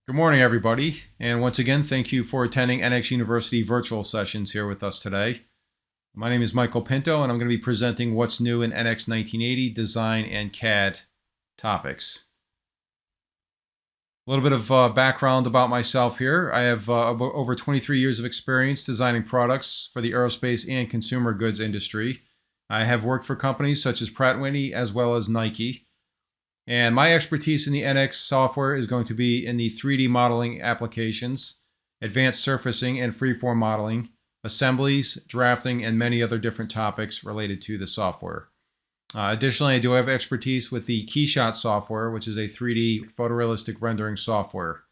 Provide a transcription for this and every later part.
Good morning, everybody. And once again, thank you for attending NX University virtual sessions here with us today. My name is Michael Pinto, and I'm going to be presenting what's new in NX 1980 design and CAD topics. A little bit of background about myself here. I have over 23 years of experience designing products for the aerospace and consumer goods industry. I have worked for companies such as Pratt & Whitney as well as Nike. And my expertise in the NX software is going to be in the 3D modeling applications, advanced surfacing and freeform modeling, assemblies, drafting, and many other different topics related to the software. Additionally, I do have expertise with the KeyShot software, which is a 3D photorealistic rendering software.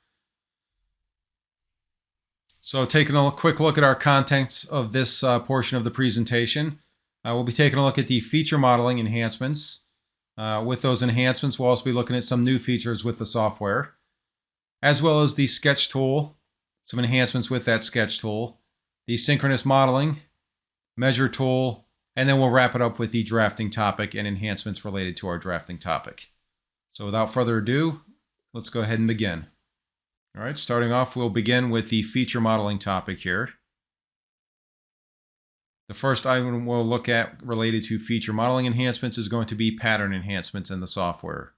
So taking a quick look at our contents of this portion of the presentation, we'll be taking a look at the feature modeling enhancements. With those enhancements, we'll also be looking at some new features with the software, as well as the sketch tool, some enhancements with that sketch tool, the synchronous modeling, measure tool, and then we'll wrap it up with the drafting topic and enhancements related to our drafting topic. So without further ado, let's go ahead and begin. All right, starting off, we'll begin with the feature modeling topic here. The first item we'll look at related to feature modeling enhancements is going to be pattern enhancements in the software.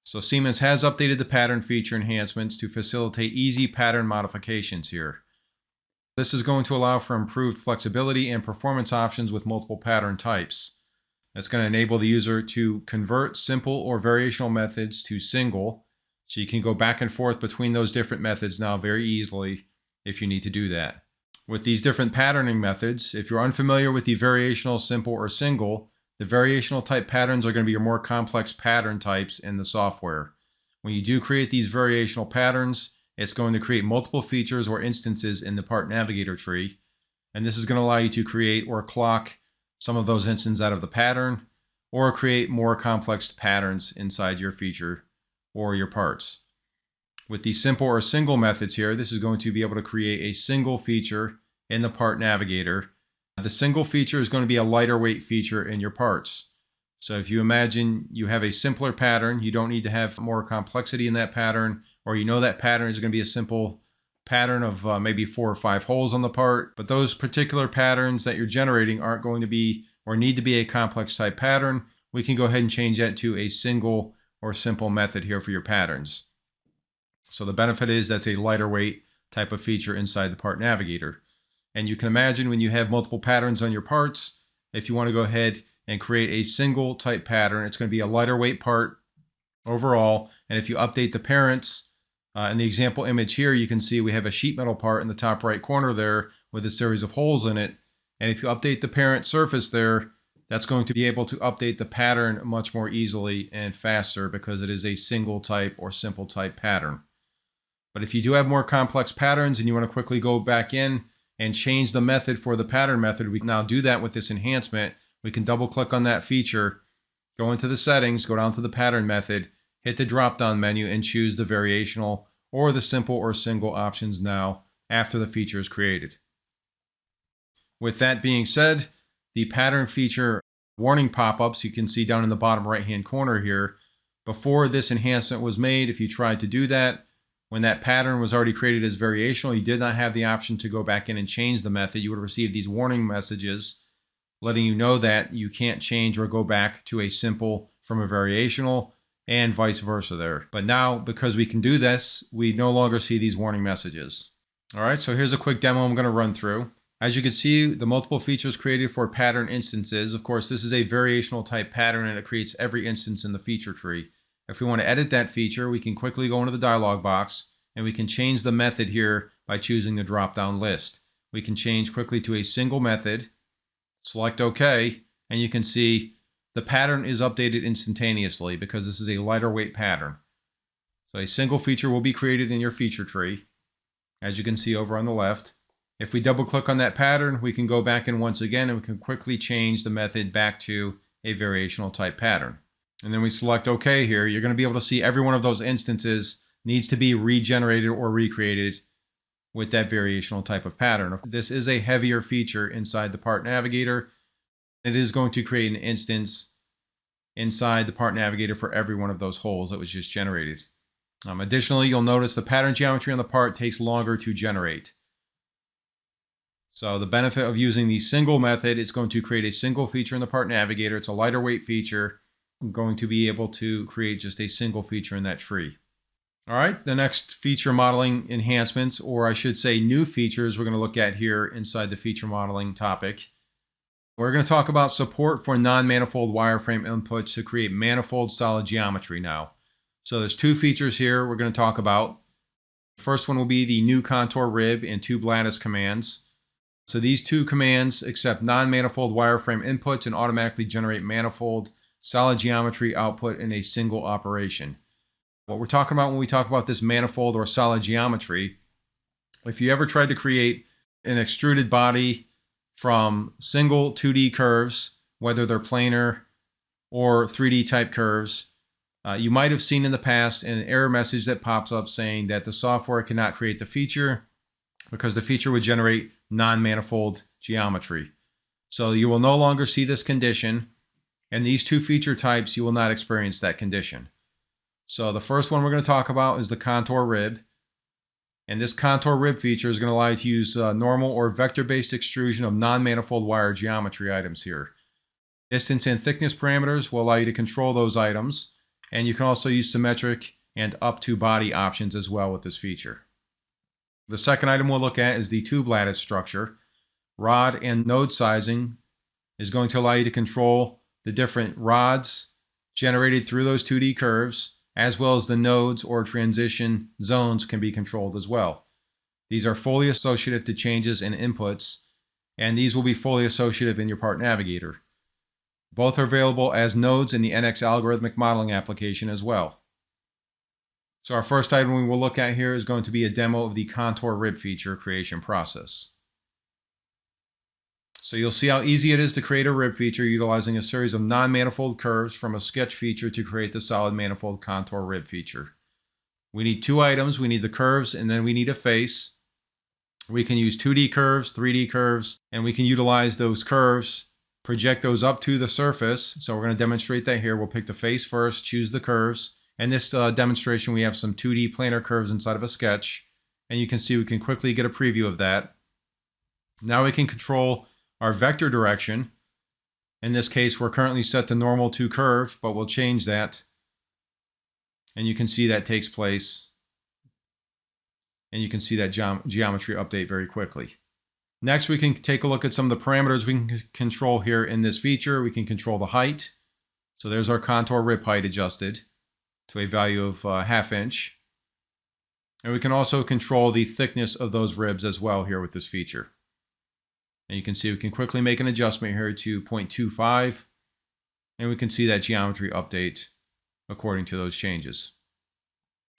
So Siemens has updated the pattern feature enhancements to facilitate easy pattern modifications here. This is going to allow for improved flexibility and performance options with multiple pattern types. It's going to enable the user to convert simple or variational methods to single, so you can go back and forth between those different methods now very easily if you need to do that. With these different patterning methods, if you're unfamiliar with the variational, simple, or single, the variational type patterns are going to be your more complex pattern types in the software. When you do create these variational patterns, it's going to create multiple features or instances in the part navigator tree, and this is going to allow you to create or clock some of those instances out of the pattern, or create more complex patterns inside your feature or your parts. With the simple or single methods here, this is going to be able to create a single feature in the part navigator. The single feature is going to be a lighter weight feature in your parts. So if you imagine you have a simpler pattern, you don't need to have more complexity in that pattern, or you know that pattern is going to be a simple pattern of maybe 4 or 5 holes on the part, but those particular patterns that you're generating aren't going to be or need to be a complex type pattern, we can go ahead and change that to a single or simple method here for your patterns. So the benefit is that's a lighter weight type of feature inside the part navigator. And you can imagine when you have multiple patterns on your parts, if you want to go ahead and create a single type pattern, it's going to be a lighter weight part overall. And if you update the parents, in the example image here, you can see we have a sheet metal part in the top right corner there with a series of holes in it. And if you update the parent surface there, that's going to be able to update the pattern much more easily and faster because it is a single type or simple type pattern. But if you do have more complex patterns and you want to quickly go back in and change the method for the pattern method, we can now do that with this enhancement. We can double click on that feature, go into the settings, go down to the pattern method, hit the drop down menu and choose the variational or the simple or single options now after the feature is created. With that being said, the pattern feature warning pop-ups you can see down in the bottom right hand corner here. Before this enhancement was made, if you tried to do that, when that pattern was already created as variational, you did not have the option to go back in and change the method. You would receive these warning messages letting you know that you can't change or go back to a simple from a variational and vice versa there. But now, because we can do this, we no longer see these warning messages. All right, so here's a quick demo I'm going to run through. As you can see, the multiple features created for pattern instances. Of course, this is a variational type pattern and it creates every instance in the feature tree. If we want to edit that feature, we can quickly go into the dialog box and we can change the method here by choosing the drop-down list. We can change quickly to a single method, select OK, and you can see the pattern is updated instantaneously because this is a lighter weight pattern. So a single feature will be created in your feature tree, as you can see over on the left. If we double click on that pattern, we can go back in once again and we can quickly change the method back to a variational type pattern. And then we select OK here. You're going to be able to see every one of those instances needs to be regenerated or recreated with that variational type of pattern. This is a heavier feature inside the part navigator. It is going to create an instance inside the part navigator for every one of those holes that was just generated. Additionally, you'll notice the pattern geometry on the part takes longer to generate. So the benefit of using the single method is going to create a single feature in the part navigator. It's a lighter weight feature. I'm going to be able to create just a single feature in that tree. All right, the next feature modeling enhancements, or I should say new features, we're going to look at here inside the feature modeling topic. We're going to talk about support for non-manifold wireframe inputs to create manifold solid geometry now. So there's two features here we're going to talk about. The first one will be the new contour rib and tube lattice commands. So these two commands accept non-manifold wireframe inputs and automatically generate manifold solid geometry output in a single operation. What we're talking about when we talk about this manifold or solid geometry, if you ever tried to create an extruded body from single 2D curves, whether they're planar or 3D type curves, you might have seen in the past an error message that pops up saying that the software cannot create the feature because the feature would generate non-manifold geometry. So you will no longer see this condition, and these two feature types, you will not experience that condition. So the first one we're going to talk about is the contour rib. And this contour rib feature is going to allow you to use normal or vector-based extrusion of non-manifold wire geometry items here. Distance and thickness parameters will allow you to control those items. And you can also use symmetric and up to body options as well with this feature. The second item we'll look at is the tube lattice structure. Rod and node sizing is going to allow you to control the different rods generated through those 2D curves, as well as the nodes or transition zones can be controlled as well. These are fully associative to changes in inputs, and these will be fully associative in your part navigator. Both are available as nodes in the NX algorithmic modeling application as well. So our first item we will look at here is going to be a demo of the contour rib feature creation process. So you'll see how easy it is to create a rib feature utilizing a series of non-manifold curves from a sketch feature to create the solid manifold contour rib feature. We need two items. We need the curves and then we need a face. We can use 2D curves, 3D curves, and we can utilize those curves, project those up to the surface. So we're going to demonstrate that here. We'll pick the face first, choose the curves. In this demonstration, we have some 2D planar curves inside of a sketch. And you can see we can quickly get a preview of that. Now we can control our vector direction. In this case, we're currently set to normal to curve, but we'll change that. And you can see that takes place. And you can see that geometry update very quickly. Next, we can take a look at some of the parameters we can control here in this feature. We can control the height. So there's our contour rib height adjusted to a value of 1/2 inch. And we can also control the thickness of those ribs as well here with this feature. And you can see we can quickly make an adjustment here to 0.25. And we can see that geometry update according to those changes.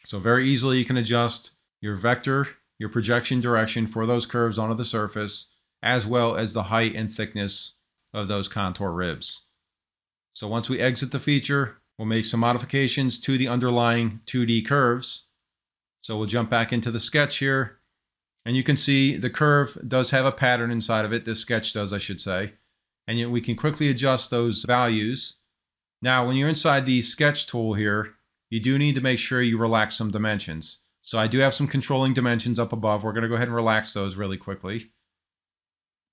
So very easily you can adjust your vector, your projection direction for those curves onto the surface, as well as the height and thickness of those contour ribs. So once we exit the feature, we'll make some modifications to the underlying 2D curves. So we'll jump back into the sketch here. And you can see the curve does have a pattern inside of it. This sketch does, I should say. And we can quickly adjust those values. Now, when you're inside the sketch tool here, you do need to make sure you relax some dimensions. So I do have some controlling dimensions up above. We're going to go ahead and relax those really quickly.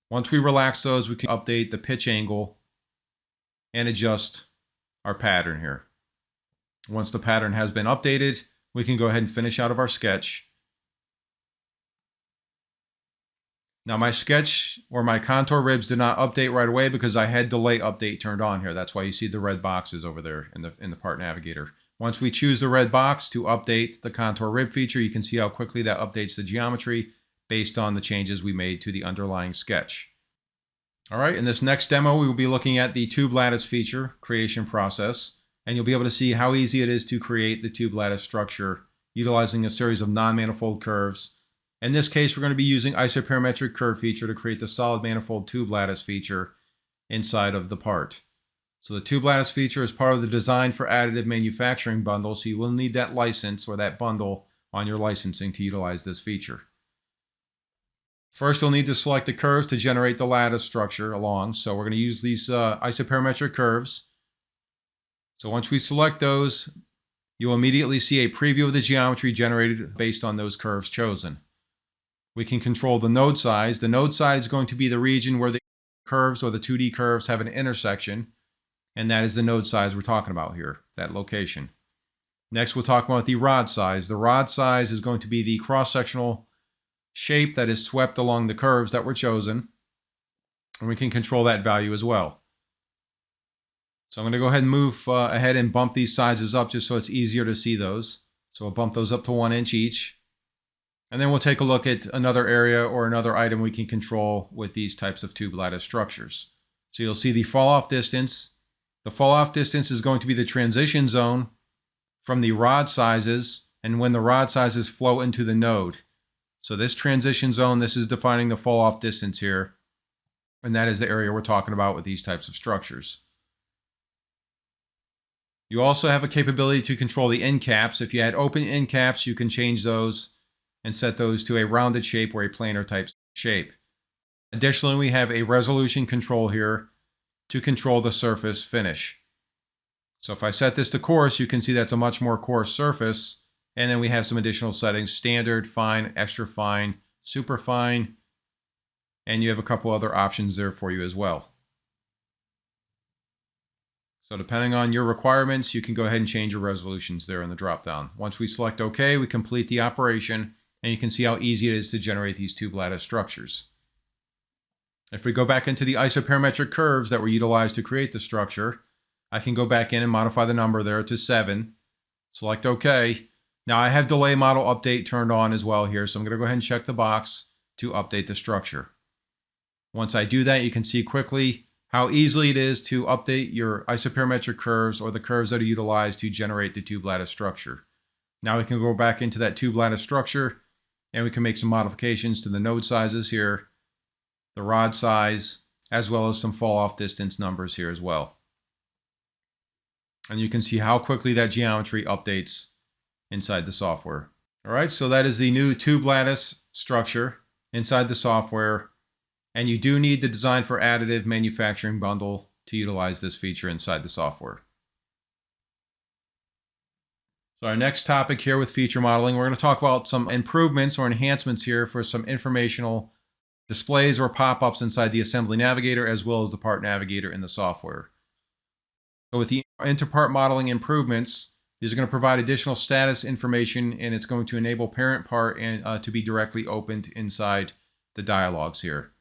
Once we relax those, we can update the pitch angle and adjust our pattern here. Once the pattern has been updated, we can go ahead and finish out of our sketch. Now my sketch or my contour ribs did not update right away because I had delay update turned on here. That's why you see the red boxes over there in the part navigator. Once we choose the red box to update the contour rib feature, you can see how quickly that updates the geometry based on the changes we made to the underlying sketch. All right, in this next demo, we will be looking at the tube lattice feature creation process, and you'll be able to see how easy it is to create the tube lattice structure utilizing a series of non-manifold curves. In this case, we're going to be using isoperimetric curve feature to create the solid manifold tube lattice feature inside of the part. So the tube lattice feature is part of the design for additive manufacturing bundle, so you will need that license or that bundle on your licensing to utilize this feature. First, you'll need to select the curves to generate the lattice structure along. So we're going to use these isoperimetric curves. So once we select those, you will immediately see a preview of the geometry generated based on those curves chosen. We can control the node size. The node size is going to be the region where the curves or the 2D curves have an intersection, and that is the node size we're talking about here, that location. Next, we'll talk about the rod size. The rod size is going to be the cross-sectional shape that is swept along the curves that were chosen, and we can control that value as well. So I'm going to go ahead and move ahead and bump these sizes up just so it's easier to see those. So we'll bump those up to 1 inch each. And then we'll take a look at another area or another item we can control with these types of tube lattice structures. So you'll see the fall-off distance. The fall-off distance is going to be the transition zone from the rod sizes and when the rod sizes flow into the node. So this transition zone, this is defining the fall-off distance here. And that is the area we're talking about with these types of structures. You also have a capability to control the end caps. If you had open end caps, you can change those and set those to a rounded shape or a planar type shape. Additionally, we have a resolution control here to control the surface finish. So if I set this to coarse, you can see that's a much more coarse surface. And then we have some additional settings: standard, fine, extra fine, super fine. And you have a couple other options there for you as well. So depending on your requirements, you can go ahead and change your resolutions there in the drop-down. Once we select OK, we complete the operation, and you can see how easy it is to generate these tube lattice structures. If we go back into the isoperimetric curves that were utilized to create the structure, I can go back in and modify the number there to 7. Select OK. Now I have delay model update turned on as well here, so I'm going to go ahead and check the box to update the structure. Once I do that, you can see quickly how easily it is to update your isoperimetric curves or the curves that are utilized to generate the tube lattice structure. Now we can go back into that tube lattice structure and we can make some modifications to the node sizes here, the rod size, as well as some fall off distance numbers here as well. And you can see how quickly that geometry updates inside the software. All right, so that is the new tube lattice structure inside the software. And you do need the Design for Additive Manufacturing bundle to utilize this feature inside the software. So our next topic here with feature modeling, we're going to talk about some improvements or enhancements here for some informational displays or pop-ups inside the Assembly Navigator as well as the Part Navigator in the software. So with the inter-part modeling improvements, these are going to provide additional status information, and it's going to enable parent part and to be directly opened inside the dialogues here.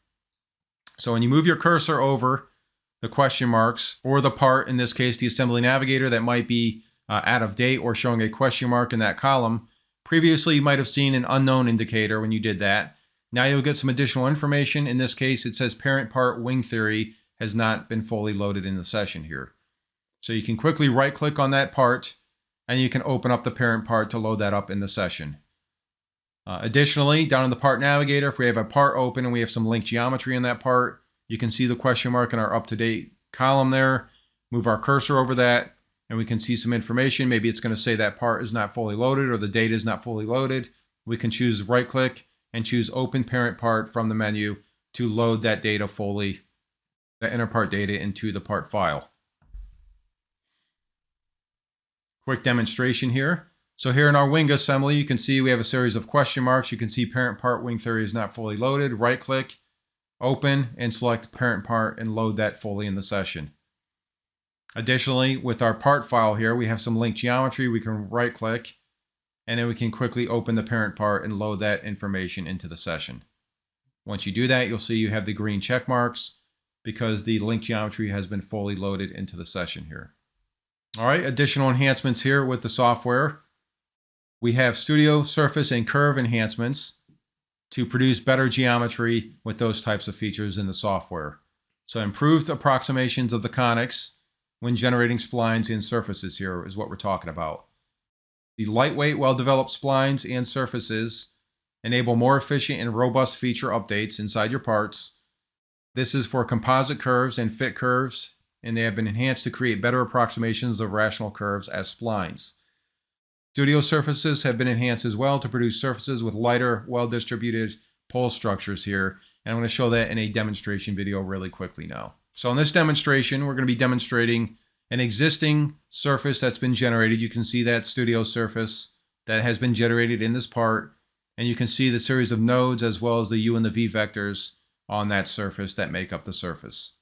So when you move your cursor over the question marks or the part, in this case the Assembly Navigator, that might be out of date or showing a question mark in that column, previously you might have seen an unknown indicator when you did that. Now you'll get some additional information. In this case, it says parent part wing theory has not been fully loaded in the session here. So you can quickly right click on that part and you can open up the parent part to load that up in the session. Additionally, down in the Part Navigator, if we have a part open and we have some linked geometry in that part, you can see the question mark in our up-to-date column there. Move our cursor over that, and we can see some information. Maybe it's going to say that part is not fully loaded or the data is not fully loaded. We can choose right-click and choose Open Parent Part from the menu to load that data fully, the inner part data, into the part file. Quick demonstration here. So here in our wing assembly, you can see we have a series of question marks. You can see parent part wing theory is not fully loaded. Right click, open, and select parent part and load that fully in the session. Additionally, with our part file here, we have some linked geometry. We can right click and then we can quickly open the parent part and load that information into the session. Once you do that, you'll see you have the green check marks because the linked geometry has been fully loaded into the session here. All right, additional enhancements here with the software. We have Studio, Surface, and Curve enhancements to produce better geometry with those types of features in the software. So improved approximations of the conics when generating splines and surfaces here is what we're talking about. The lightweight, well-developed splines and surfaces enable more efficient and robust feature updates inside your parts. This is for composite curves and fit curves, and they have been enhanced to create better approximations of rational curves as splines. Studio surfaces have been enhanced as well to produce surfaces with lighter, well-distributed pole structures here. And I'm going to show that in a demonstration video really quickly now. So in this demonstration, we're going to be demonstrating an existing surface that's been generated. You can see that studio surface that has been generated in this part, and you can see the series of nodes as well as the U and the V vectors on that surface that make up the surface.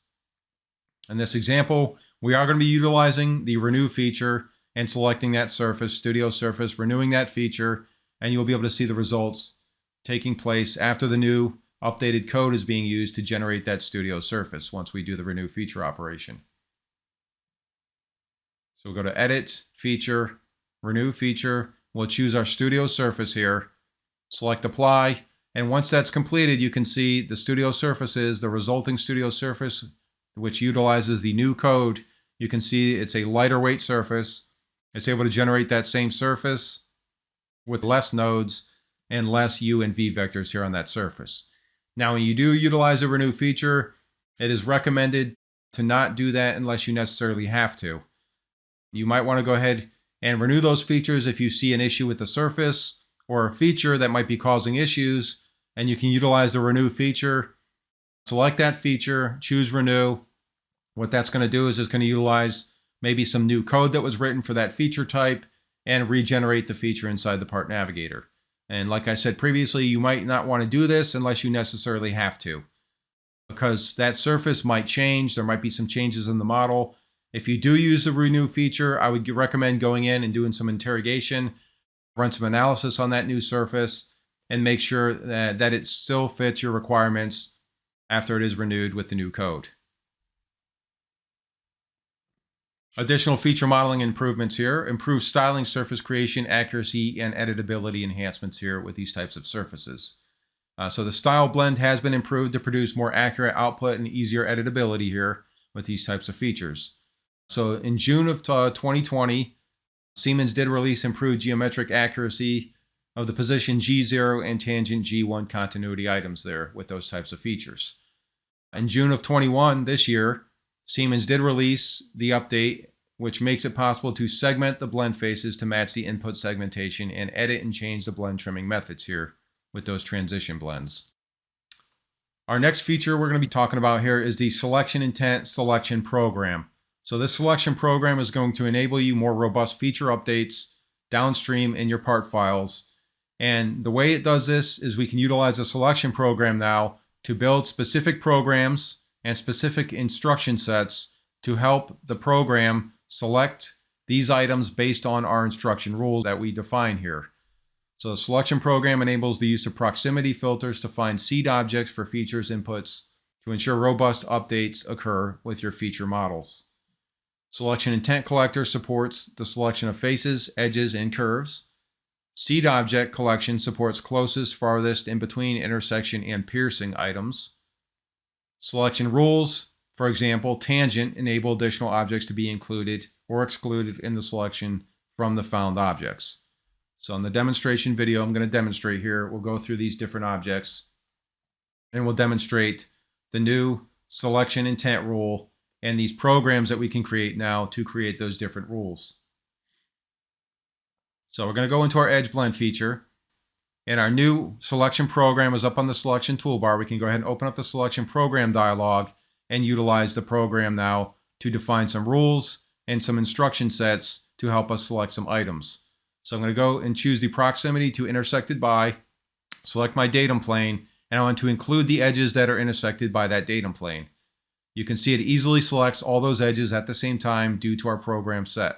In this example, we are going to be utilizing the renew feature and selecting that surface, studio surface, renewing that feature, and you'll be able to see the results taking place after the new updated code is being used to generate that studio surface once we do the renew feature operation. So we'll go to Edit, Feature, Renew Feature. We'll choose our studio surface here, select Apply, and once that's completed, you can see the studio surfaces, the resulting studio surface, which utilizes the new code. You can see it's a lighter weight surface. It's able to generate that same surface with less nodes and less U and V vectors here on that surface. Now, when you do utilize a renew feature, it is recommended to not do that unless you necessarily have to. You might want to go ahead and renew those features if you see an issue with the surface or a feature that might be causing issues, and you can utilize the renew feature. Select that feature, choose renew. What that's going to do is it's going to utilize maybe some new code that was written for that feature type and regenerate the feature inside the Part Navigator. And like I said previously, you might not want to do this unless you necessarily have to, because that surface might change. There might be some changes in the model. If you do use the renew feature, I would recommend going in and doing some interrogation, run some analysis on that new surface, and make sure that it still fits your requirements after it is renewed with the new code. Additional feature modeling improvements here. Improve styling, surface creation, accuracy, and editability enhancements here with these types of surfaces. So the style blend has been improved to produce more accurate output and easier editability here with these types of features. So in June of 2020, Siemens did release improved geometric accuracy of the position G0 and tangent G1 continuity items there with those types of features. In June of 21 this year, Siemens did release the update which makes it possible to segment the blend faces to match the input segmentation and edit and change the blend trimming methods here with those transition blends. Our next feature we're going to be talking about here is the Selection Intent Selection Program. So this selection program is going to enable you more robust feature updates downstream in your part files. And the way it does this is we can utilize a selection program now to build specific programs and specific instruction sets to help the program select these items based on our instruction rules that we define here. So the selection program enables the use of proximity filters to find seed objects for features inputs to ensure robust updates occur with your feature models. Selection Intent Collector supports the selection of faces, edges, and curves. Seed Object Collection supports closest, farthest, in between, intersection, and piercing items. Selection Rules, for example, tangent, enable additional objects to be included or excluded in the selection from the found objects. So in the demonstration video, I'm going to demonstrate here. We'll go through these different objects and we'll demonstrate the new selection intent rule and these programs that we can create now to create those different rules. So we're going to go into our Edge Blend feature, and our new selection program is up on the selection toolbar. We can go ahead and open up the selection program dialog and utilize the program now to define some rules and some instruction sets to help us select some items. So I'm going to go and choose the proximity to intersected by, select my datum plane, and I want to include the edges that are intersected by that datum plane. You can see it easily selects all those edges at the same time due to our program set.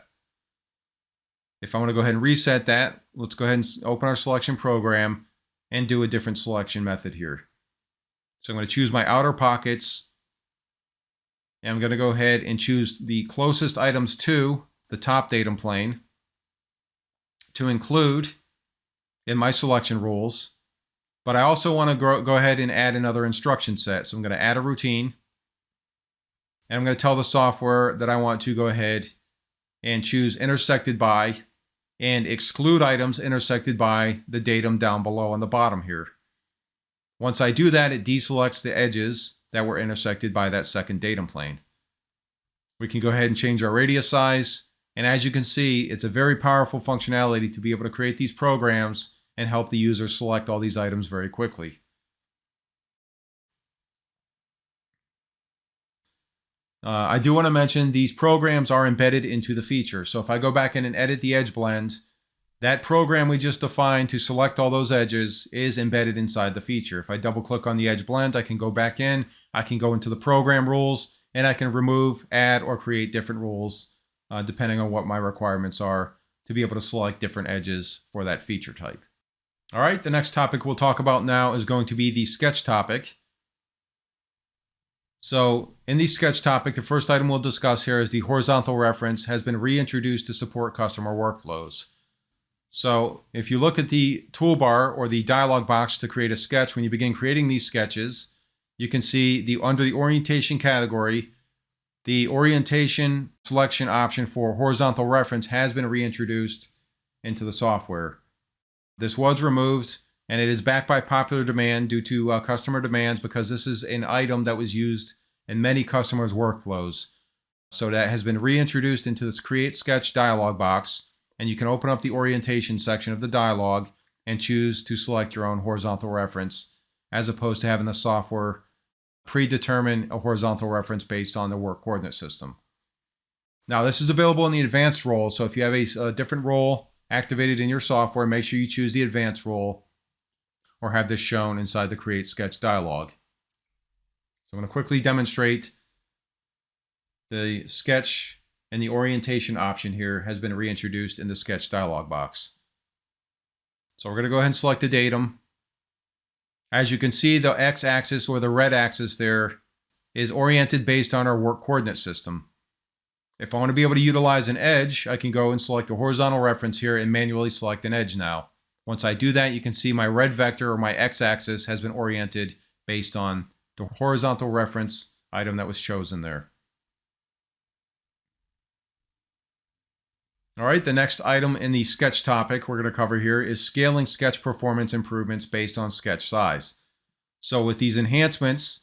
If I want to go ahead and reset that, let's go ahead and open our selection program and do a different selection method here. So I'm going to choose my outer pockets, and I'm going to go ahead and choose the closest items to the top datum plane to include in my selection rules. But I also want to go ahead and add another instruction set. So I'm going to add a routine. And I'm going to tell the software that I want to go ahead and choose intersected by and exclude items intersected by the datum down below on the bottom here. Once I do that, it deselects the edges that were intersected by that second datum plane. We can go ahead and change our radius size. And as you can see, it's a very powerful functionality to be able to create these programs and help the user select all these items very quickly. I do want to mention these programs are embedded into the feature. So if I go back in and edit the edge blend, that program we just defined to select all those edges is embedded inside the feature. If I double click on the edge blend, I can go back in, I can go into the program rules, and I can remove, add, or create different rules depending on what my requirements are to be able to select different edges for that feature type. All right, the next topic we'll talk about now is going to be the sketch topic. So in the sketch topic, the first item we'll discuss here is the horizontal reference has been reintroduced to support customer workflows. So if you look at the toolbar or the dialog box to create a sketch, when you begin creating these sketches, you can see under the orientation category, the orientation selection option for horizontal reference has been reintroduced into the software. This was removed, and it is back by popular demand due to customer demands, because this is an item that was used in many customers' workflows. So that has been reintroduced into this Create Sketch dialog box, and you can open up the orientation section of the dialog and choose to select your own horizontal reference, as opposed to having the software predetermine a horizontal reference based on the work coordinate system. Now, this is available in the advanced role, so if you have a different role activated in your software, make sure you choose the advanced role or have this shown inside the Create Sketch dialog. So I'm going to quickly demonstrate the sketch, and the orientation option here has been reintroduced in the sketch dialog box. So we're going to go ahead and select the datum. As you can see, the x-axis or the red axis there is oriented based on our work coordinate system. If I want to be able to utilize an edge, I can go and select a horizontal reference here and manually select an edge now. Once I do that, you can see my red vector or my x-axis has been oriented based on the horizontal reference item that was chosen there. All right, the next item in the sketch topic we're going to cover here is scaling sketch performance improvements based on sketch size. So with these enhancements,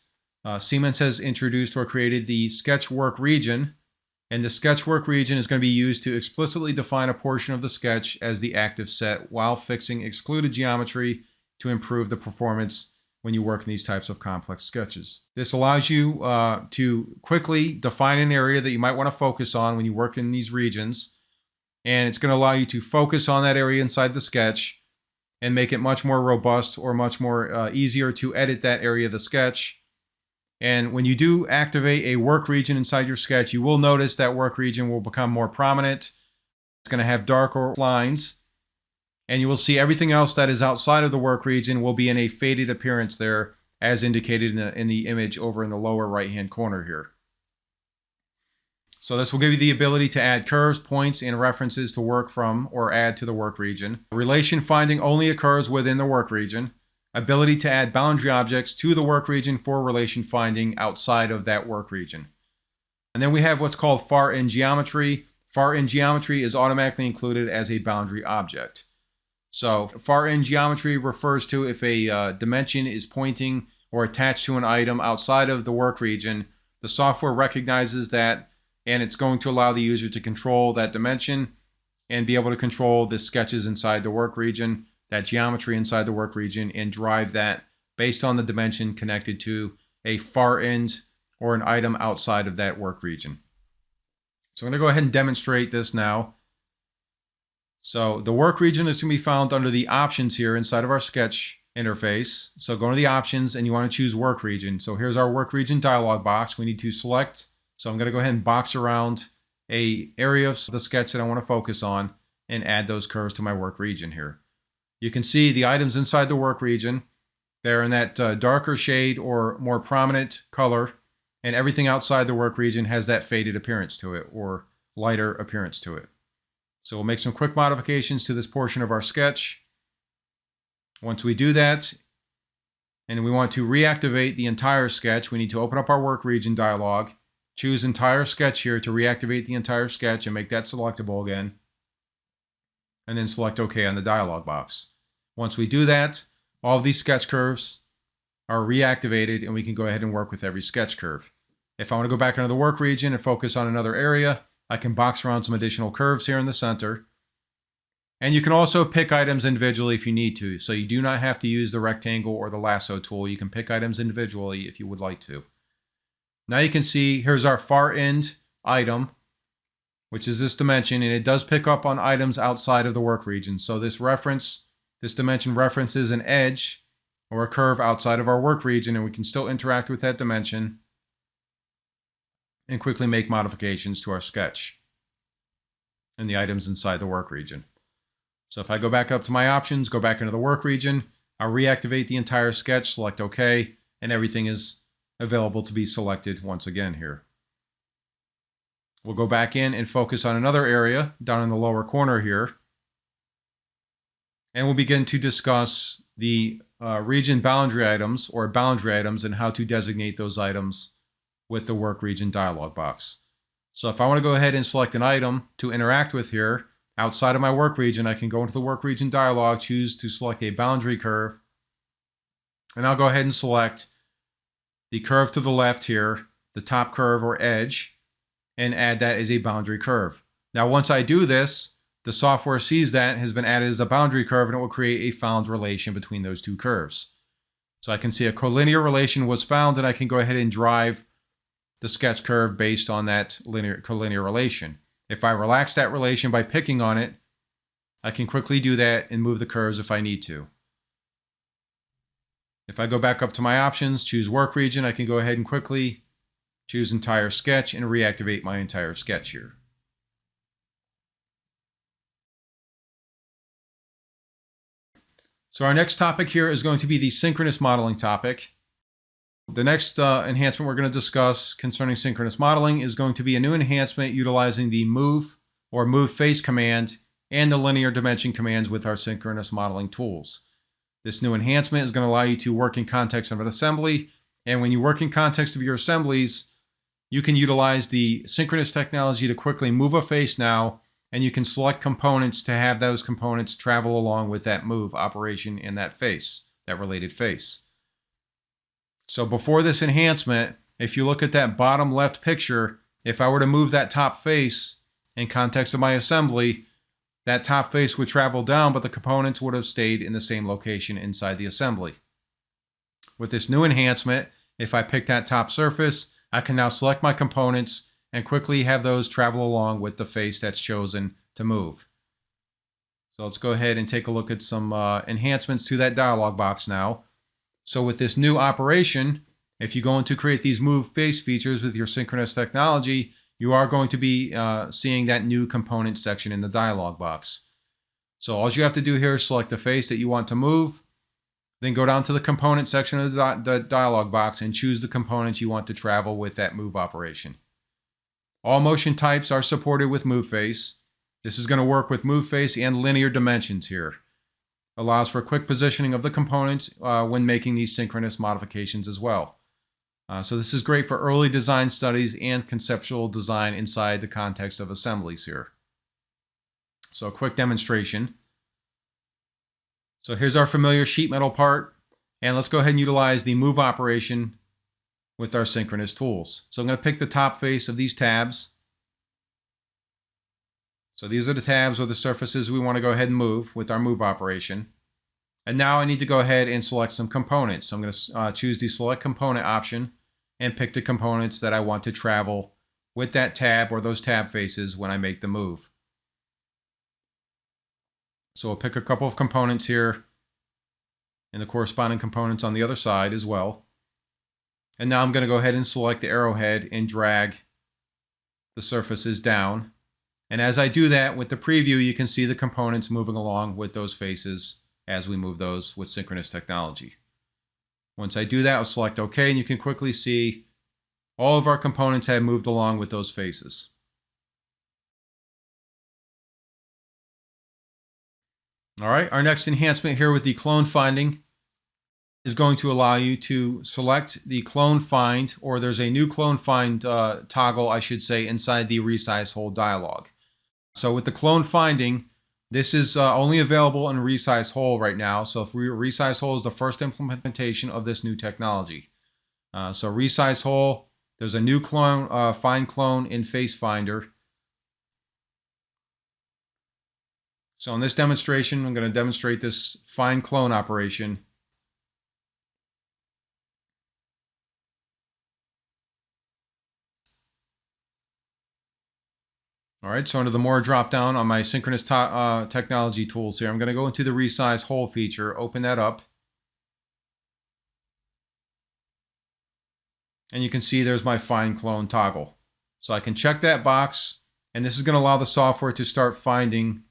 Siemens has introduced or created the sketch work region, and the sketch work region is going to be used to explicitly define a portion of the sketch as the active set while fixing excluded geometry to improve the performance when you work in these types of complex sketches. This allows you to quickly define an area that you might want to focus on when you work in these regions. And it's going to allow you to focus on that area inside the sketch and make it much more robust or much more easier to edit that area of the sketch. And when you do activate a work region inside your sketch, you will notice that work region will become more prominent. It's going to have darker lines. And you will see everything else that is outside of the work region will be in a faded appearance there, as indicated in the image over in the lower right-hand corner here. So this will give you the ability to add curves, points, and references to work from or add to the work region. Relation finding only occurs within the work region. Ability to add boundary objects to the work region for relation finding outside of that work region. And then we have what's called far-end geometry. Far-end geometry is automatically included as a boundary object. So far-end geometry refers to if a dimension is pointing or attached to an item outside of the work region, the software recognizes that, and it's going to allow the user to control that dimension and be able to control the sketches inside the work region, that geometry inside the work region, and drive that based on the dimension connected to a far end or an item outside of that work region. So I'm going to go ahead and demonstrate this now. So the work region is going to be found under the options here inside of our sketch interface. So go to the options and you want to choose work region. So here's our work region dialog box. We need to select. So I'm going to go ahead and box around an area of the sketch that I want to focus on and add those curves to my work region here. You can see the items inside the work region. They're in that darker shade or more prominent color, and everything outside the work region has that faded appearance to it or lighter appearance to it. So we'll make some quick modifications to this portion of our sketch. Once we do that, and we want to reactivate the entire sketch, we need to open up our work region dialog, choose entire sketch here to reactivate the entire sketch and make that selectable again, and then select OK on the dialog box. Once we do that, all of these sketch curves are reactivated and we can go ahead and work with every sketch curve. If I want to go back into the work region and focus on another area, I can box around some additional curves here in the center. And you can also pick items individually if you need to. So you do not have to use the rectangle or the lasso tool. You can pick items individually if you would like to. Now you can see here's our far end item, which is this dimension, and it does pick up on items outside of the work region. So this dimension references an edge or a curve outside of our work region, and we can still interact with that dimension and quickly make modifications to our sketch and the items inside the work region. So if I go back up to my options, go back into the work region, I'll reactivate the entire sketch, select OK, and everything is available to be selected once again here. We'll go back in and focus on another area down in the lower corner here. And we'll begin to discuss the region boundary items or boundary items and how to designate those items with the work region dialog box. So if I want to go ahead and select an item to interact with here outside of my work region, I can go into the work region dialog, choose to select a boundary curve, and I'll go ahead and select the curve to the left here, the top curve or edge, and add that as a boundary curve. Now once I do this, the software sees that has been added as a boundary curve, and it will create a found relation between those two curves. So I can see a collinear relation was found, and I can go ahead and drive the sketch curve based on that collinear relation. If I relax that relation by picking on it, I can quickly do that and move the curves if I need to. If I go back up to my options, choose work region, I can go ahead and quickly choose entire sketch and reactivate my entire sketch here. So our next topic here is going to be the synchronous modeling topic. The next enhancement we're going to discuss concerning synchronous modeling is going to be a new enhancement utilizing the move or move face command and the linear dimension commands with our synchronous modeling tools. This new enhancement is going to allow you to work in context of an assembly, and when you work in context of your assemblies, you can utilize the synchronous technology to quickly move a face now, and you can select components to have those components travel along with that move operation in that face, that related face. So before this enhancement, if you look at that bottom left picture, if I were to move that top face in context of my assembly, that top face would travel down, but the components would have stayed in the same location inside the assembly. With this new enhancement, if I pick that top surface, I can now select my components and quickly have those travel along with the face that's chosen to move. So let's go ahead and take a look at some enhancements to that dialog box now. So with this new operation, if you go in to create these move face features with your synchronous technology, you are going to be seeing that new component section in the dialog box. So all you have to do here is select the face that you want to move, then go down to the component section of the dialog box and choose the components you want to travel with that move operation. All motion types are supported with move face. This is going to work with move face and linear dimensions here. Allows for quick positioning of the components when making these synchronous modifications as well. So this is great for early design studies and conceptual design inside the context of assemblies here. So a quick demonstration. So here's our familiar sheet metal part, and let's go ahead and utilize the move operation with our synchronous tools. So I'm going to pick the top face of these tabs. So these are the tabs or the surfaces we want to go ahead and move with our move operation. And now I need to go ahead and select some components. So I'm going to choose the select component option and pick the components that I want to travel with that tab or those tab faces when I make the move. So I'll pick a couple of components here and the corresponding components on the other side as well. And now I'm going to go ahead and select the arrowhead and drag the surfaces down. And as I do that with the preview, you can see the components moving along with those faces as we move those with synchronous technology. Once I do that, I'll select OK, and you can quickly see all of our components have moved along with those faces. All right, our next enhancement here with the clone finding is going to allow you to select the clone find, or there's a new clone find toggle, I should say, inside the resize hole dialog. So with the clone finding, this is only available in resize hole right now. So if resize hole is the first implementation of this new technology. So resize hole, there's a new clone, find clone in face finder. So in this demonstration, I'm going to demonstrate this find clone operation. All right, so under the More drop down on my Synchronous Technology tools here, I'm going to go into the Resize Hole feature, open that up. And you can see there's my Find Clone toggle. So I can check that box, and this is going to allow the software to start finding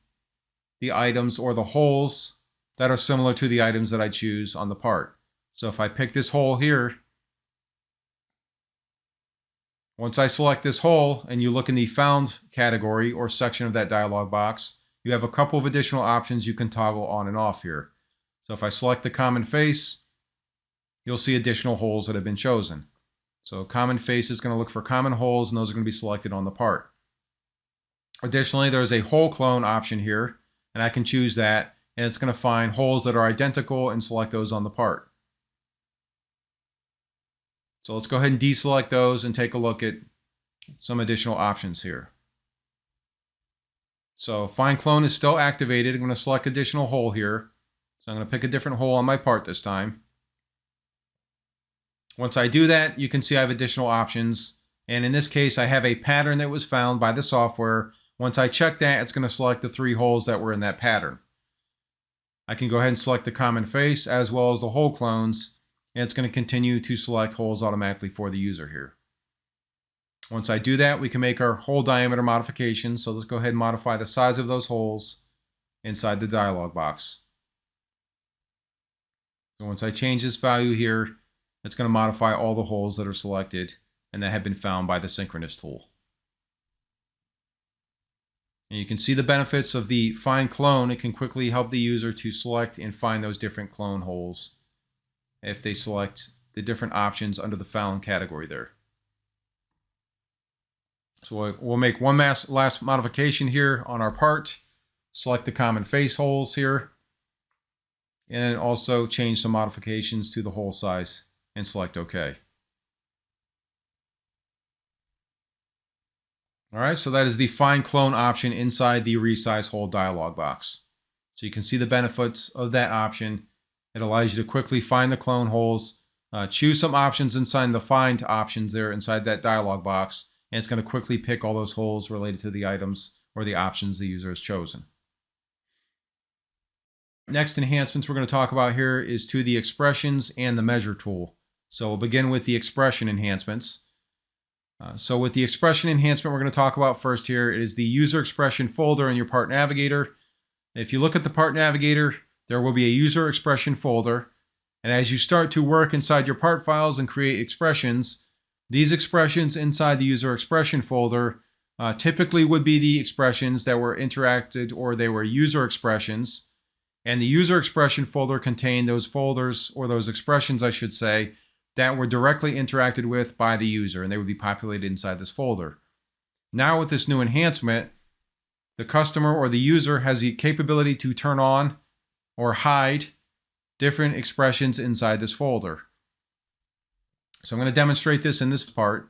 the items or the holes that are similar to the items that I choose on the part. So if I pick this hole here, once I select this hole and you look in the Found category or section of that dialog box, you have a couple of additional options you can toggle on and off here. So if I select the common face, you'll see additional holes that have been chosen. So common face is going to look for common holes, and those are going to be selected on the part. Additionally, there's a hole clone option here, and I can choose that, and it's going to find holes that are identical and select those on the part. So let's go ahead and deselect those and take a look at some additional options here. So Find Clone is still activated. I'm going to select additional hole here. So I'm going to pick a different hole on my part this time. Once I do that, you can see I have additional options. And in this case, I have a pattern that was found by the software. Once I check that, it's going to select the 3 holes that were in that pattern. I can go ahead and select the common face as well as the hole clones, and it's going to continue to select holes automatically for the user here. Once I do that, we can make our hole diameter modifications. So let's go ahead and modify the size of those holes inside the dialog box. So once I change this value here, it's going to modify all the holes that are selected and that have been found by the Synchronous tool. And you can see the benefits of the Find Clone. It can quickly help the user to select and find those different clone holes if they select the different options under the Found category there. So we'll make one last modification here on our part. Select the common face holes here, and also change some modifications to the hole size and select OK. All right, so that is the Find Clone option inside the Resize Hole dialog box. So you can see the benefits of that option. It allows you to quickly find the clone holes, choose some options inside the Find options there inside that dialog box, and it's going to quickly pick all those holes related to the items or the options the user has chosen. Next enhancements we're going to talk about here is to the expressions and the measure tool. So we'll begin with the expression enhancements. So with the expression enhancement we're going to talk about first here, it is the user expression folder in your part navigator. If you look at the part navigator, there will be a user expression folder. And as you start to work inside your part files and create expressions, these expressions inside the user expression folder typically would be the expressions that were interacted, or they were user expressions. And the user expression folder contained those folders, or those expressions I should say, that were directly interacted with by the user, and they would be populated inside this folder. Now with this new enhancement, the customer or the user has the capability to turn on or hide different expressions inside this folder. So I'm going to demonstrate this in this part.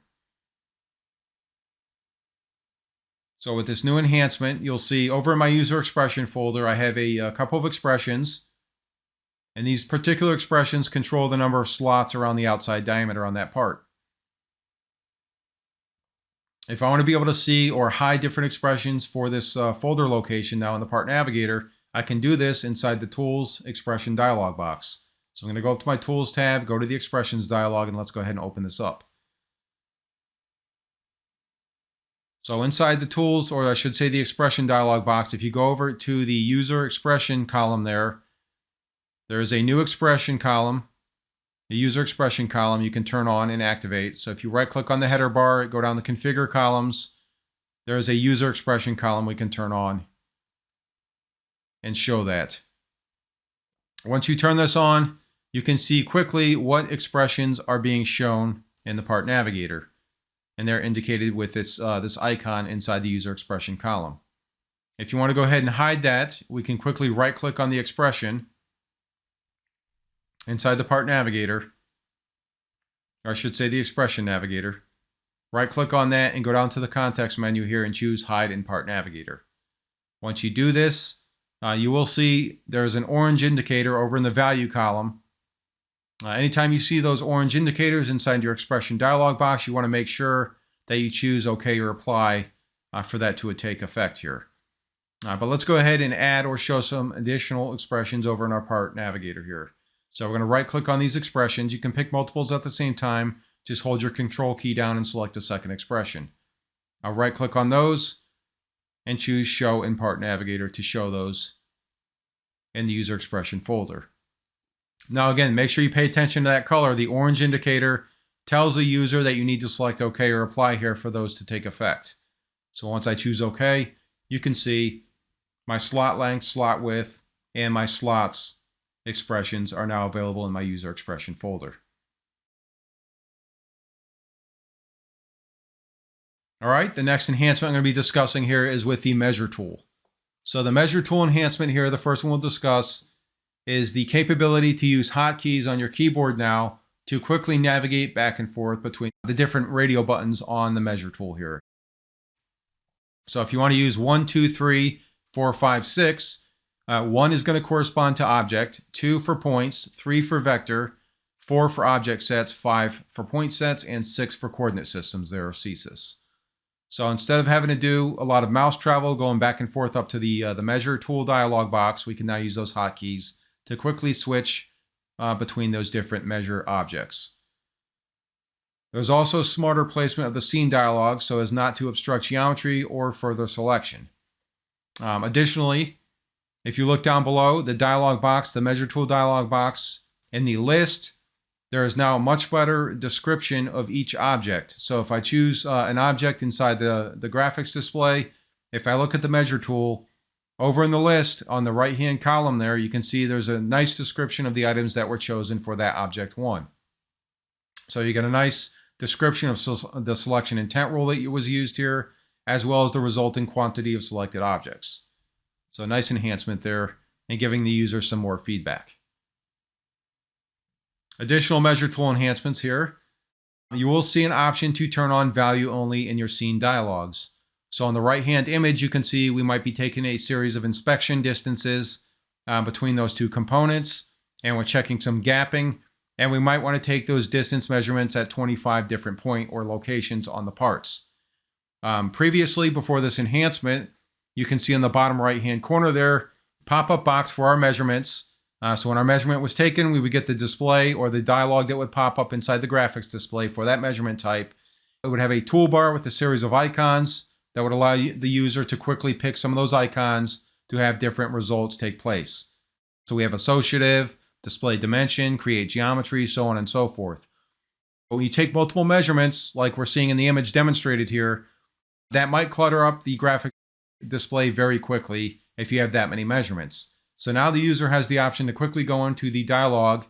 So with this new enhancement, you'll see over in my user expression folder, I have a couple of expressions. And these particular expressions control the number of slots around the outside diameter on that part. If I want to be able to see or hide different expressions for this folder location now in the part navigator, I can do this inside the Tools Expression dialog box. So I'm going to go up to my Tools tab, go to the Expressions dialog, and let's go ahead and open this up. So inside the Tools, or I should say the Expression dialog box, if you go over to the User Expression column there is a new expression column, a user expression column you can turn on and activate. So if you right click on the header bar, go down to configure columns, there is a user expression column we can turn on and show that. Once you turn this on, you can see quickly what expressions are being shown in the part navigator. And they're indicated with this icon inside the user expression column. If you want to go ahead and hide that, we can quickly right click on the expression inside the part navigator, or I should say the expression navigator. Right click on that and go down to the context menu here and choose hide in part navigator. Once you do this, you will see there's an orange indicator over in the value column. Anytime you see those orange indicators inside your expression dialog box, you want to make sure that you choose OK or apply for that to take effect here. But let's go ahead and add or show some additional expressions over in our part navigator here. So we're going to right click on these expressions. You can pick multiples at the same time. Just hold your control key down and select a second expression. I'll right click on those and choose show in part navigator to show those in the user expression folder. Now again, make sure you pay attention to that color. The orange indicator tells the user that you need to select OK or apply here for those to take effect. So once I choose OK, you can see my slot length, slot width, and my slots expressions are now available in my user expression folder. All right, the next enhancement I'm going to be discussing here is with the measure tool. So the measure tool enhancement here, the first one we'll discuss, is the capability to use hotkeys on your keyboard now to quickly navigate back and forth between the different radio buttons on the measure tool here. So if you want to use 1, 2, 3, 4, 5, 6, 1 is going to correspond to object, 2 for points, 3 for vector, 4 for object sets, 5 for point sets, and 6 for coordinate systems there, or CSIS. So instead of having to do a lot of mouse travel going back and forth up to the measure tool dialog box, we can now use those hotkeys to quickly switch between those different measure objects. There's also smarter placement of the scene dialog so as not to obstruct geometry or further selection. Additionally, if you look down below the dialog box, the measure tool dialog box, in the list, there is now a much better description of each object. So if I choose an object inside the graphics display, if I look at the measure tool, over in the list on the right-hand column there, you can see there's a nice description of the items that were chosen for that object 1. So you get a nice description of the selection intent rule that was used here, as well as the resulting quantity of selected objects. So a nice enhancement there and giving the user some more feedback. Additional measure tool enhancements here. You will see an option to turn on value only in your scene dialogs. So on the right-hand image, you can see we might be taking a series of inspection distances between those two components, and we're checking some gapping, and we might want to take those distance measurements at 25 different point or locations on the parts. Previously, before this enhancement, you can see in the bottom right-hand corner there, pop-up box for our measurements. So when our measurement was taken, we would get the display or the dialog that would pop up inside the graphics display for that measurement type. It would have a toolbar with a series of icons that would allow the user to quickly pick some of those icons to have different results take place. So we have associative, display dimension, create geometry, so on and so forth. When you take multiple measurements, like we're seeing in the image demonstrated here, that might clutter up the graphic display very quickly if you have that many measurements. So now the user has the option to quickly go into the dialog,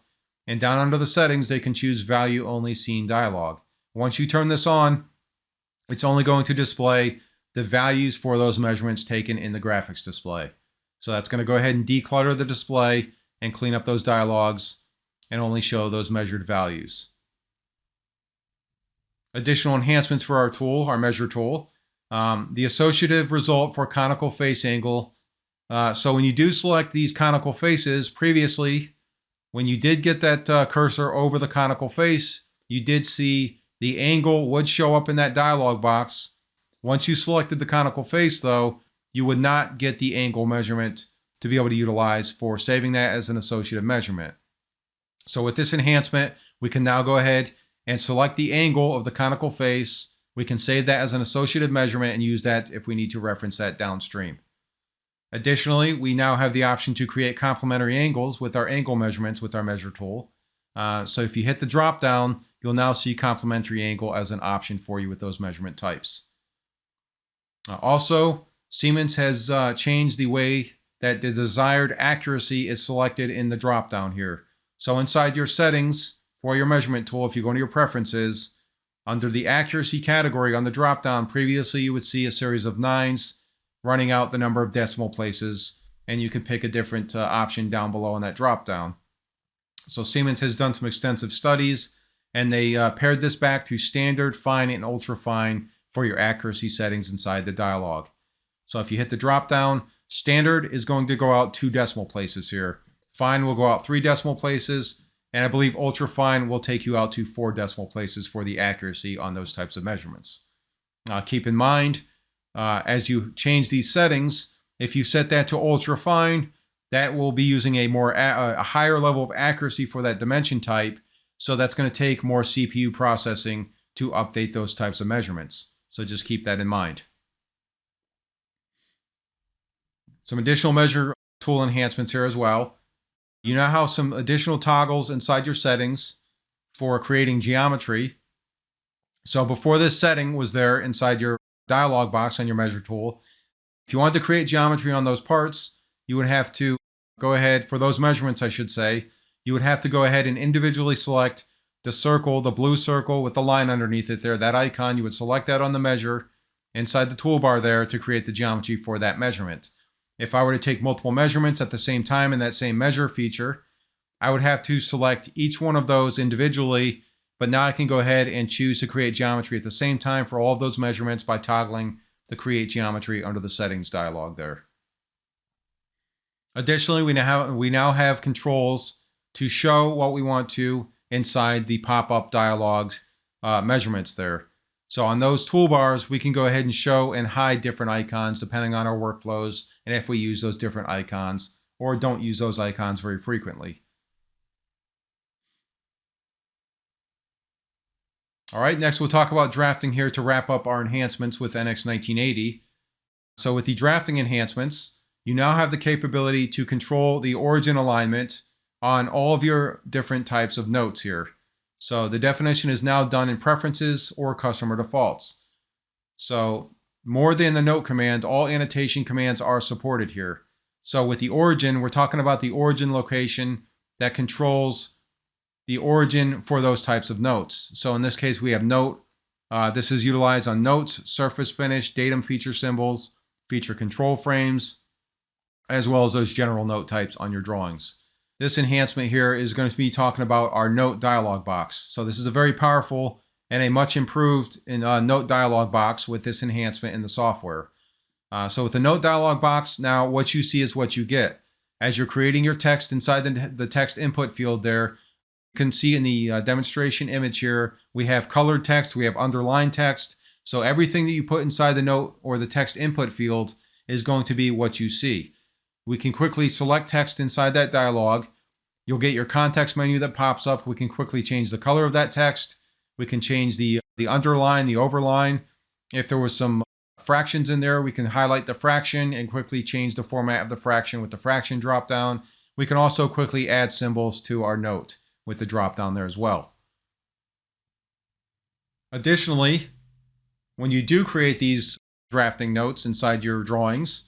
and down under the settings, they can choose value only scene dialog. Once you turn this on, it's only going to display the values for those measurements taken in the graphics display. So that's going to go ahead and declutter the display and clean up those dialogs and only show those measured values. Additional enhancements for our tool, our measure tool. The associative result for conical face angle. So when you do select these conical faces, previously, when you did get that cursor over the conical face, you did see the angle would show up in that dialog box. Once you selected the conical face, though, you would not get the angle measurement to be able to utilize for saving that as an associative measurement. So with this enhancement, we can now go ahead and select the angle of the conical face. We can save that as an associative measurement and use that if we need to reference that downstream. Additionally, we now have the option to create complementary angles with our angle measurements with our measure tool. So if you hit the drop down, you'll now see complementary angle as an option for you with those measurement types. Also, Siemens has changed the way that the desired accuracy is selected in the drop down here. So inside your settings for your measurement tool, if you go into your preferences, under the accuracy category on the drop down, previously you would see a series of 9s running out the number of decimal places, and you can pick a different option down below on that drop down. So Siemens has done some extensive studies, and they paired this back to standard, fine, and ultra fine for your accuracy settings inside the dialog. So if you hit the drop down, standard is going to go out 2 decimal places here. Fine will go out 3 decimal places, and I believe ultra fine will take you out to 4 decimal places for the accuracy on those types of measurements. Keep in mind, as you change these settings, if you set that to ultra fine, that will be using a higher level of accuracy for that dimension type. So that's going to take more CPU processing to update those types of measurements. So just keep that in mind. Some additional measure tool enhancements here as well. You now have some additional toggles inside your settings for creating geometry. So before this setting was there inside your dialog box on your measure tool, if you wanted to create geometry on those parts, you would have to go ahead, for those measurements I should say, you would have to go ahead and individually select the circle, the blue circle with the line underneath it there, that icon. You would select that on the measure inside the toolbar there to create the geometry for that measurement. If I were to take multiple measurements at the same time in that same measure feature, I would have to select each one of those individually, but now I can go ahead and choose to create geometry at the same time for all of those measurements by toggling the Create Geometry under the Settings dialog there. Additionally, we now have controls to show what we want to inside the pop-up dialog measurements there. So on those toolbars, we can go ahead and show and hide different icons depending on our workflows and if we use those different icons or don't use those icons very frequently. All right, next we'll talk about drafting here to wrap up our enhancements with NX 1980. So with the drafting enhancements, you now have the capability to control the origin alignment on all of your different types of notes here. So the definition is now done in preferences or customer defaults. So more than the note command, all annotation commands are supported here. So with the origin, we're talking about the origin location that controls the origin for those types of notes. So in this case, we have note. This is utilized on notes, surface finish, datum feature symbols, feature control frames, as well as those general note types on your drawings. This enhancement here is going to be talking about our note dialog box. So this is a very powerful and a much improved note dialog box with this enhancement in the software. So with the note dialog box, now what you see is what you get. As you're creating your text inside the text input field there, you can see in the demonstration image here, we have colored text, we have underlined text. So everything that you put inside the note or the text input field is going to be what you see. We can quickly select text inside that dialog. You'll get your context menu that pops up. We can quickly change the color of that text. We can change the underline, the overline. If there was some fractions in there, we can highlight the fraction and quickly change the format of the fraction with the fraction dropdown. We can also quickly add symbols to our note with the dropdown there as well. Additionally, when you do create these drafting notes inside your drawings,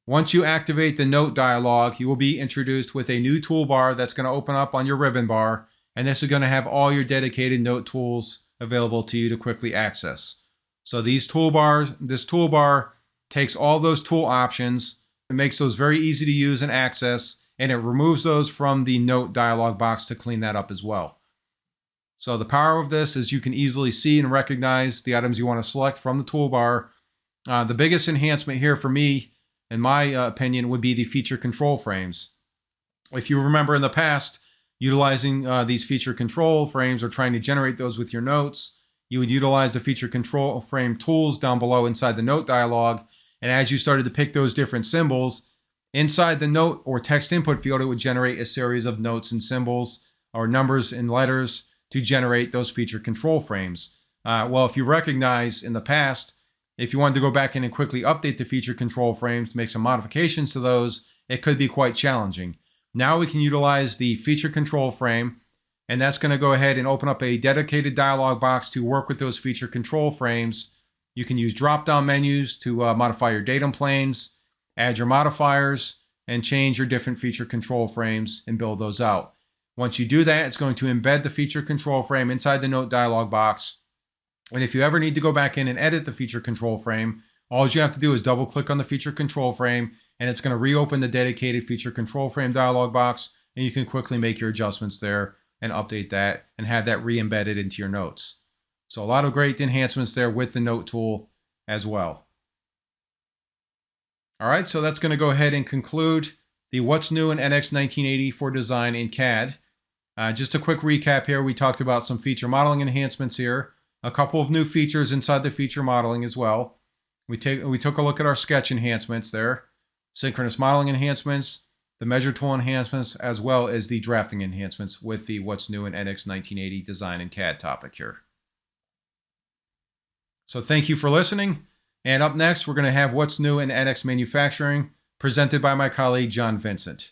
once you activate the note dialog, you will be introduced with a new toolbar that's going to open up on your ribbon bar, and this is going to have all your dedicated note tools available to you to quickly access. So this toolbar takes all those tool options and makes those very easy to use and access, and it removes those from the note dialog box to clean that up as well. So the power of this is you can easily see and recognize the items you want to select from the toolbar. The biggest enhancement here for me, in my opinion, would be the feature control frames. If you remember in the past, utilizing these feature control frames or trying to generate those with your notes, you would utilize the feature control frame tools down below inside the note dialog. And as you started to pick those different symbols, inside the note or text input field, it would generate a series of notes and symbols or numbers and letters to generate those feature control frames. Well, if you recognize in the past, if you wanted to go back in and quickly update the feature control frames, make some modifications to those, it could be quite challenging. Now we can utilize the feature control frame, and that's going to go ahead and open up a dedicated dialog box to work with those feature control frames. You can use drop-down menus to modify your datum planes, add your modifiers, and change your different feature control frames and build those out. Once you do that, it's going to embed the feature control frame inside the note dialog box. And if you ever need to go back in and edit the feature control frame, all you have to do is double click on the feature control frame, and it's going to reopen the dedicated feature control frame dialog box, and you can quickly make your adjustments there and update that and have that re-embedded into your notes. So a lot of great enhancements there with the note tool as well. All right, so that's going to go ahead and conclude the What's New in NX 1980 for Design in CAD. Just a quick recap here. We talked about some feature modeling enhancements here, a couple of new features inside the feature modeling as well. We took a look at our sketch enhancements there, synchronous modeling enhancements, the measure tool enhancements, as well as the drafting enhancements with the what's new in NX 1980 design and CAD topic here. So thank you for listening. And up next, we're going to have what's new in NX manufacturing, presented by my colleague, John Vincent.